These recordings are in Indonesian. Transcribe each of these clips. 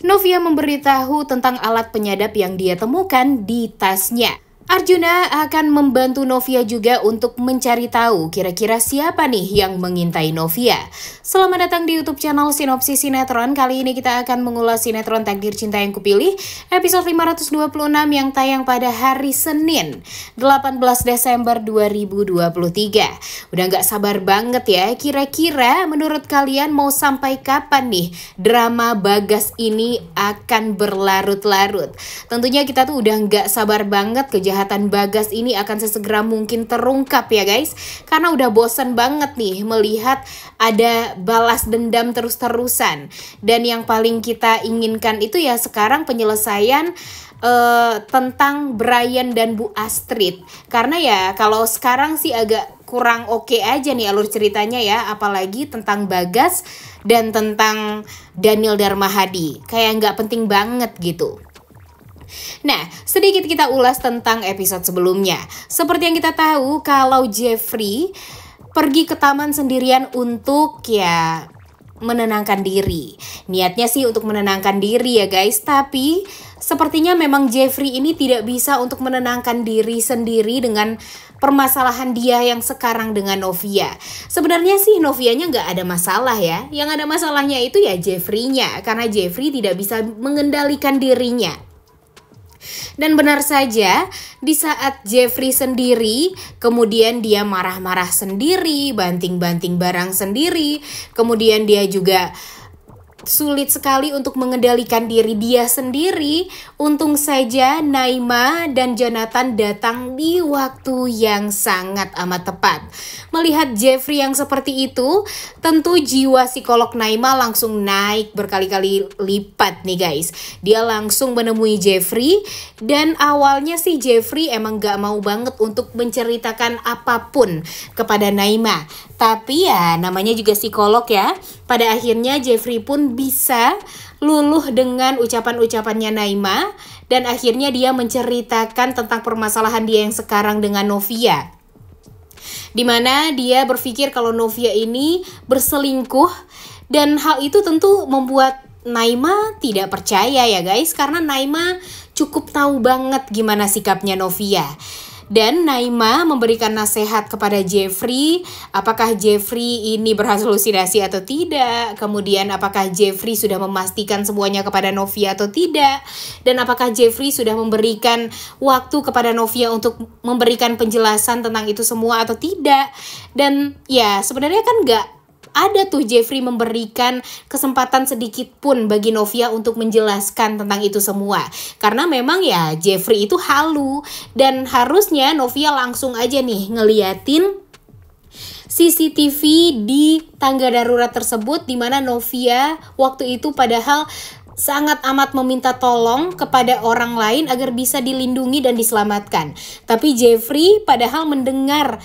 Novia memberitahu tentang alat penyadap yang dia temukan di tasnya. Arjuna akan membantu Novia juga untuk mencari tahu kira-kira siapa nih yang mengintai Novia. Selamat datang di YouTube channel Sinopsis Sinetron. Kali ini kita akan mengulas sinetron Takdir Cinta Yang Kupilih episode 526 yang tayang pada hari Senin 18 Desember 2023. Udah gak sabar banget ya, kira-kira menurut kalian mau sampai kapan nih drama Bagas ini akan berlarut-larut? Tentunya kita tuh udah gak sabar banget kejahatan Bagas ini akan sesegera mungkin terungkap ya guys. Karena udah bosan banget nih melihat ada balas dendam terus-terusan. Dan yang paling kita inginkan itu ya sekarang penyelesaian tentang Brian dan Bu Astrid. Karena ya kalau sekarang sih agak kurang oke aja nih alur ceritanya ya. Apalagi tentang Bagas dan tentang Daniel Darmahadi. Kayak nggak penting banget gitu. Nah, sedikit kita ulas tentang episode sebelumnya. Seperti yang kita tahu kalau Jeffrey pergi ke taman sendirian untuk ya menenangkan diri. Niatnya sih untuk menenangkan diri ya guys, tapi sepertinya memang Jeffrey ini tidak bisa untuk menenangkan diri sendiri dengan permasalahan dia yang sekarang dengan Novia. Sebenarnya sih Novianya nggak ada masalah ya. Yang ada masalahnya itu ya Jeffrey-nya, karena Jeffrey tidak bisa mengendalikan dirinya. Dan benar saja, di saat Jeffrey sendiri, kemudian dia marah-marah sendiri, banting-banting barang sendiri, kemudian dia juga sulit sekali untuk mengendalikan diri dia sendiri. Untung saja Naima dan Jonathan datang di waktu yang sangat amat tepat. Melihat Jeffrey yang seperti itu, tentu jiwa psikolog Naima langsung naik berkali-kali lipat nih guys. Dia langsung menemui Jeffrey, dan awalnya sih Jeffrey emang gak mau banget untuk menceritakan apapun kepada Naima. Tapi ya namanya juga psikolog ya. Pada akhirnya Jeffrey pun bisa luluh dengan ucapan-ucapannya Naima, dan akhirnya dia menceritakan tentang permasalahan dia yang sekarang dengan Novia. Dimana dia berpikir kalau Novia ini berselingkuh, dan hal itu tentu membuat Naima tidak percaya ya guys, karena Naima cukup tahu banget gimana sikapnya Novia. Dan Naima memberikan nasihat kepada Jeffrey, apakah Jeffrey ini berhalusinasi atau tidak, kemudian apakah Jeffrey sudah memastikan semuanya kepada Novia atau tidak, dan apakah Jeffrey sudah memberikan waktu kepada Novia untuk memberikan penjelasan tentang itu semua atau tidak. Dan ya sebenarnya kan gak ada tuh Jeffrey memberikan kesempatan sedikit pun bagi Novia untuk menjelaskan tentang itu semua. Karena memang ya Jeffrey itu halu, dan harusnya Novia langsung aja nih ngeliatin CCTV di tangga darurat tersebut, dimana Novia waktu itu padahal sangat amat meminta tolong kepada orang lain agar bisa dilindungi dan diselamatkan. Tapi Jeffrey padahal mendengar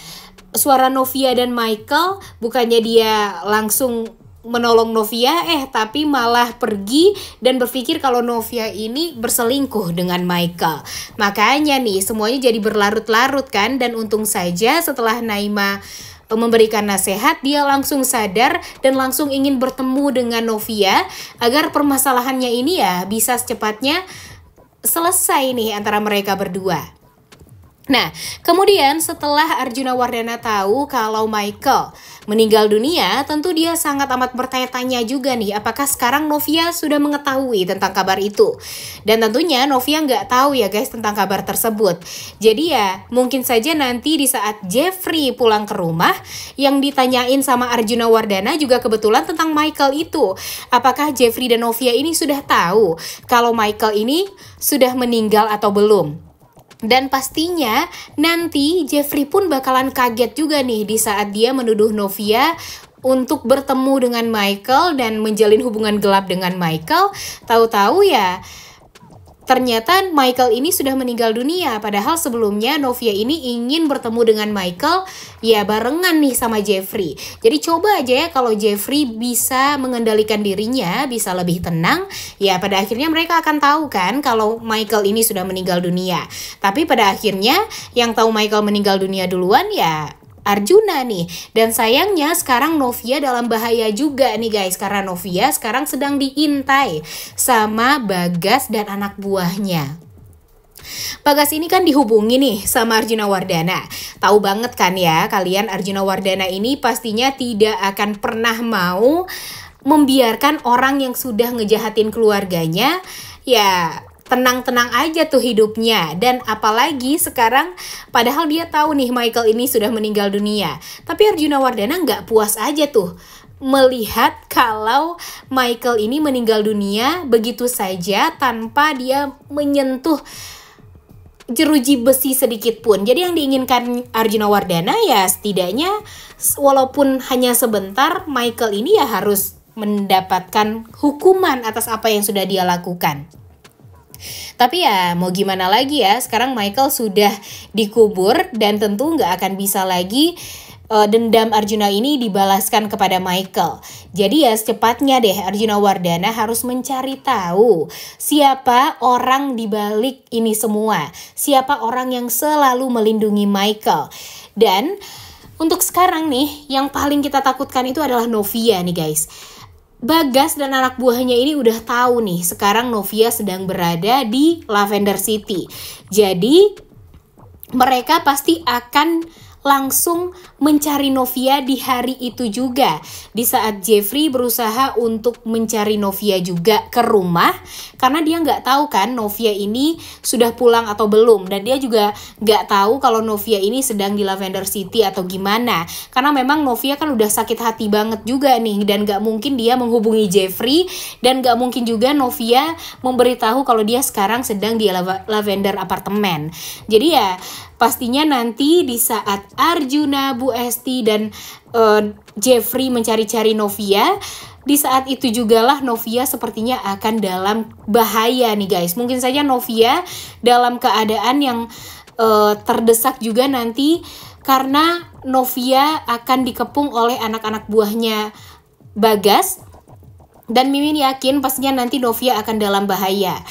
suara Novia dan Michael, bukannya dia langsung menolong Novia, tapi malah pergi dan berpikir kalau Novia ini berselingkuh dengan Michael. Makanya nih semuanya jadi berlarut-larut kan. Dan untung saja setelah Naima memberikan nasihat, dia langsung sadar dan langsung ingin bertemu dengan Novia agar permasalahannya ini ya bisa secepatnya selesai nih antara mereka berdua. Nah, kemudian setelah Arjuna Wardana tahu kalau Michael meninggal dunia, tentu dia sangat amat bertanya-tanya juga nih, apakah sekarang Novia sudah mengetahui tentang kabar itu. Dan tentunya Novia nggak tahu ya guys tentang kabar tersebut. Jadi ya mungkin saja nanti di saat Jeffrey pulang ke rumah, yang ditanyain sama Arjuna Wardana juga kebetulan tentang Michael itu. Apakah Jeffrey dan Novia ini sudah tahu kalau Michael ini sudah meninggal atau belum? Dan pastinya nanti Jeffrey pun bakalan kaget juga nih di saat dia menuduh Novia untuk bertemu dengan Michael dan menjalin hubungan gelap dengan Michael. Tahu-tahu ya ternyata Michael ini sudah meninggal dunia. Padahal sebelumnya Novia ini ingin bertemu dengan Michael ya barengan nih sama Jeffrey. Jadi coba aja ya kalau Jeffrey bisa mengendalikan dirinya, bisa lebih tenang, ya pada akhirnya mereka akan tahu kan kalau Michael ini sudah meninggal dunia. Tapi pada akhirnya yang tahu Michael meninggal dunia duluan ya Arjuna nih. Dan sayangnya sekarang Novia dalam bahaya juga nih guys, karena Novia sekarang sedang diintai sama Bagas dan anak buahnya. Bagas ini kan dihubungi nih sama Arjuna Wardana. Tahu banget kan ya kalian, Arjuna Wardana ini pastinya tidak akan pernah mau membiarkan orang yang sudah ngejahatin keluarganya ya tenang-tenang aja tuh hidupnya. Dan apalagi sekarang padahal dia tahu nih Michael ini sudah meninggal dunia, tapi Arjuna Wardana nggak puas aja tuh melihat kalau Michael ini meninggal dunia begitu saja tanpa dia menyentuh jeruji besi sedikit pun. Jadi yang diinginkan Arjuna Wardana ya setidaknya walaupun hanya sebentar, Michael ini ya harus mendapatkan hukuman atas apa yang sudah dia lakukan. Tapi ya mau gimana lagi ya, sekarang Michael sudah dikubur dan tentu nggak akan bisa lagi dendam Arjuna ini dibalaskan kepada Michael. Jadi ya secepatnya deh Arjuna Wardana harus mencari tahu siapa orang di balik ini semua, siapa orang yang selalu melindungi Michael. Dan untuk sekarang nih yang paling kita takutkan itu adalah Novia nih guys. Bagas dan anak buahnya ini udah tahu nih sekarang Novia sedang berada di Lavender City. Jadi mereka pasti akan langsung mencari Novia di hari itu juga. Di saat Jeffrey berusaha untuk mencari Novia juga ke rumah, karena dia nggak tahu kan Novia ini sudah pulang atau belum. Dan dia juga nggak tahu kalau Novia ini sedang di Lavender City atau gimana. Karena memang Novia kan udah sakit hati banget juga nih. Dan nggak mungkin dia menghubungi Jeffrey. Dan nggak mungkin juga Novia memberitahu kalau dia sekarang sedang di Lavender Apartemen. Jadi ya pastinya nanti di saat Arjuna, Bu Esti, dan Jeffrey mencari-cari Novia, di saat itu jugalah Novia sepertinya akan dalam bahaya nih guys. Mungkin saja Novia dalam keadaan yang terdesak juga nanti karena Novia akan dikepung oleh anak-anak buahnya Bagas. Dan Mimin yakin pastinya nanti Novia akan dalam bahaya.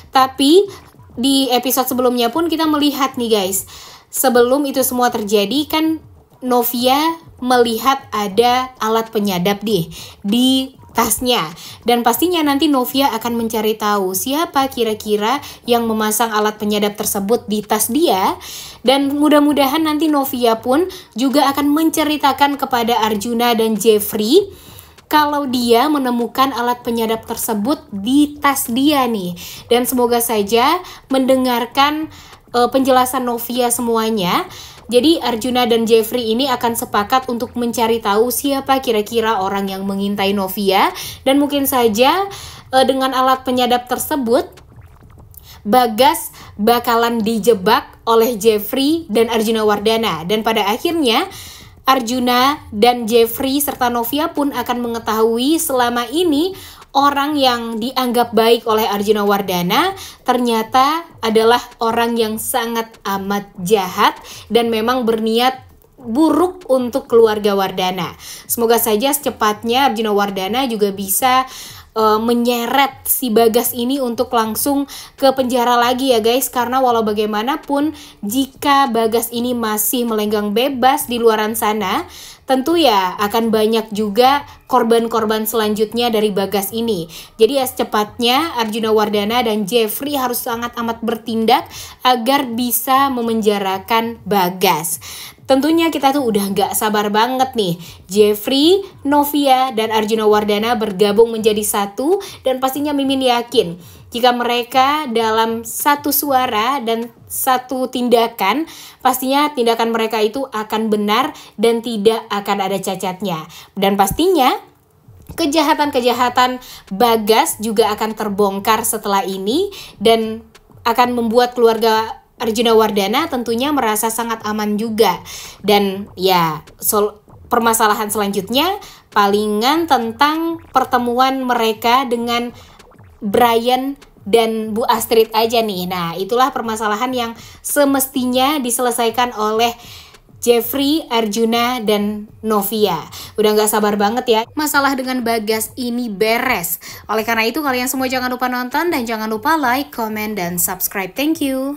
Tapi di episode sebelumnya pun kita melihat nih guys, sebelum itu semua terjadi kan Novia melihat ada alat penyadap di tasnya. Dan pastinya nanti Novia akan mencari tahu siapa kira-kira yang memasang alat penyadap tersebut di tas dia. Dan mudah-mudahan nanti Novia pun juga akan menceritakan kepada Arjuna dan Jeffrey kalau dia menemukan alat penyadap tersebut di tas dia nih. Dan semoga saja mendengarkan penjelasan Novia semuanya. Jadi Arjuna dan Jeffrey ini akan sepakat untuk mencari tahu siapa kira-kira orang yang mengintai Novia. Dan mungkin saja dengan alat penyadap tersebut Bagas bakalan dijebak oleh Jeffrey dan Arjuna Wardana. Dan pada akhirnya Arjuna dan Jeffrey serta Novia pun akan mengetahui selama ini orang yang dianggap baik oleh Arjuna Wardana ternyata adalah orang yang sangat amat jahat dan memang berniat buruk untuk keluarga Wardana. Semoga saja secepatnya Arjuna Wardana juga bisa menyeret si Bagas ini untuk langsung ke penjara lagi ya guys. Karena walau bagaimanapun jika Bagas ini masih melenggang bebas di luaran sana, tentu ya akan banyak juga korban-korban selanjutnya dari Bagas ini. Jadi ya secepatnya Arjuna Wardana dan Jeffrey harus sangat amat bertindak agar bisa memenjarakan Bagas. Tentunya kita tuh udah gak sabar banget nih Jeffrey, Novia, dan Arjuna Wardana bergabung menjadi satu. Dan pastinya Mimin yakin jika mereka dalam satu suara dan satu tindakan, pastinya tindakan mereka itu akan benar dan tidak akan ada cacatnya. Dan pastinya kejahatan-kejahatan Bagas juga akan terbongkar setelah ini dan akan membuat keluarga Arjuna Wardana tentunya merasa sangat aman juga. Dan ya permasalahan selanjutnya palingan tentang pertemuan mereka dengan Brian dan Bu Astrid aja nih. Nah itulah permasalahan yang semestinya diselesaikan oleh Jeffrey, Arjuna, dan Novia. Udah gak sabar banget ya masalah dengan Bagas ini beres. Oleh karena itu kalian semua jangan lupa nonton dan jangan lupa like, comment, dan subscribe. Thank you.